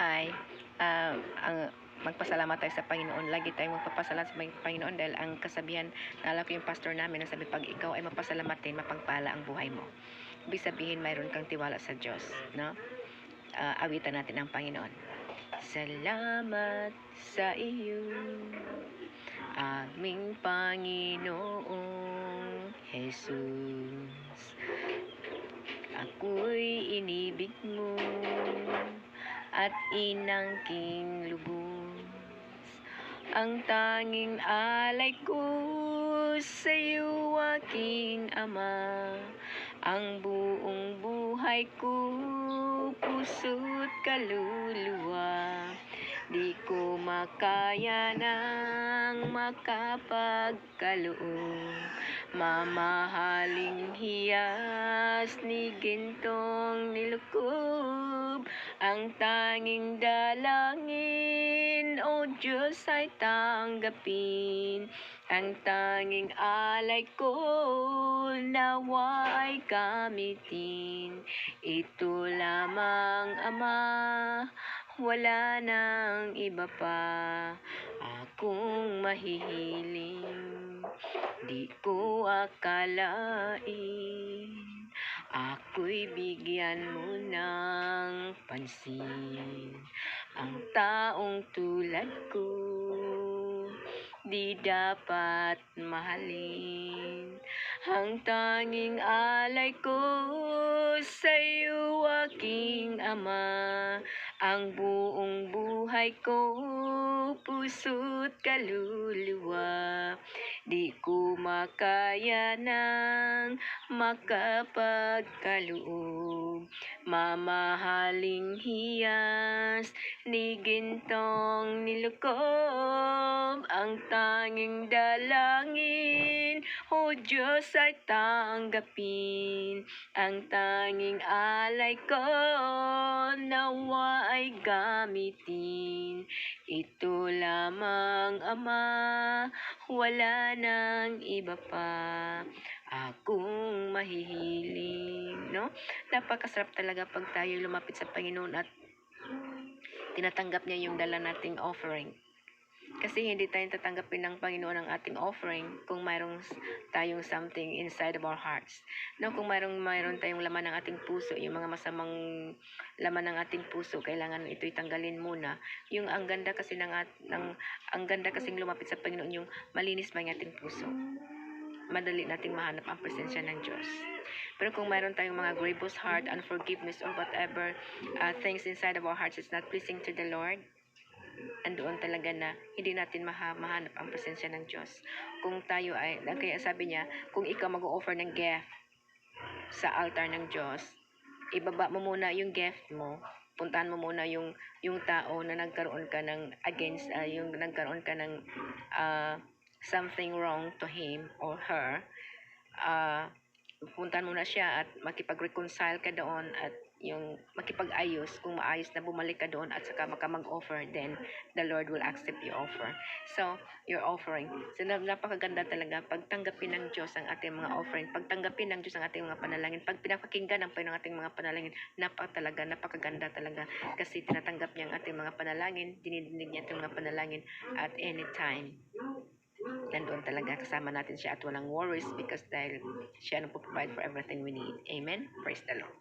ay ang magpasalamat tayo sa Panginoon. Lagi tayong magpapasalamat sa Panginoon dahil ang kasabihan, naalala ko yung pastor namin, sabi, pag ikaw ay mapasalamat mapagpala ang buhay mo. Ibig sabihin, mayroon kang tiwala sa Diyos, no? Awitan natin ang Panginoon. Salamat sa iyo, aming Panginoong Jesus. Ako'y inibig mo at inangking lubos. Ang tanging alay ko sa iyo, aking Ama. Ang buong buhay ko, puso't kaluluwa. Di ko makaya nang makapagkaloob. Mamahaling hiyas ni gintong nilukob. Ang tanging dalangin, O Diyos, ay tanggapin. Ang tanging alay ko, nawa ay gamitin. Ito lamang, Ama, wala nang iba pa akong mahihiling. Di ko akalain ako'y bigyan mo ng pansin. Ang taong tulad ko di dapat mahalin. Ang tanging alay ko sa iyo, aking Ama. Ang buong buhay ko, puso't kaluluwa. Di ko makaya nang makapagkaloob. Mamahaling hiyas ni gintong nilukob. Ang tanging dalangin, O Diyos, ay tanggapin. Ang tanging alay ko, nawa ay gamitin. Ito lamang, Ama, wala nang iba pa akong mahihiling, no? Napakasarap talaga pag tayo lumapit sa Panginoon at tinatanggap niya yung dala nating offering. Kasi hindi tayo tatanggapin ng Panginoon ang ating offering kung mayroong tayong something inside of our hearts. No, kung mayroon tayong laman ng ating puso, yung mga masamang laman ng ating puso, kailangan ito'y tanggalin muna. Yung ang ganda kasi ang ganda kasing lumapit sa Panginoon, yung malinis ba ang ating puso. Madali nating mahanap ang presensya ng Diyos. Pero kung mayroon tayong mga grievous heart, unforgiveness, or whatever things inside of our hearts is not pleasing to the Lord, andoon talaga na hindi natin mahanap ang presensya ng Diyos. Kung tayo ay, kaya sabi niya, kung ikaw mag-o-offer ng gift sa altar ng Diyos, ibaba mo muna yung gift mo, puntahan mo muna yung tao na nagkaroon ka ng yung nagkaroon ka ng something wrong to him or her. Puntahan mo na siya at makipag-reconcile ka doon at yung makipag-ayos, kung maayos na bumalik ka doon at saka mag-offer, then the Lord will accept your offer. So, your offering. So, napakaganda talaga pagtanggapin ng Diyos ang ating mga offering, pagtanggapin ng Diyos ang ating mga panalangin, pag pinapakinggan ng Panginoon ang ating mga panalangin, napakaganda talaga kasi tinatanggap niya ang ating mga panalangin, dinidinig niya ating mga panalangin at any time. Nandoon talaga kasama natin siya at walang worries because dahil siya ang provide for everything we need. Amen? Praise the Lord.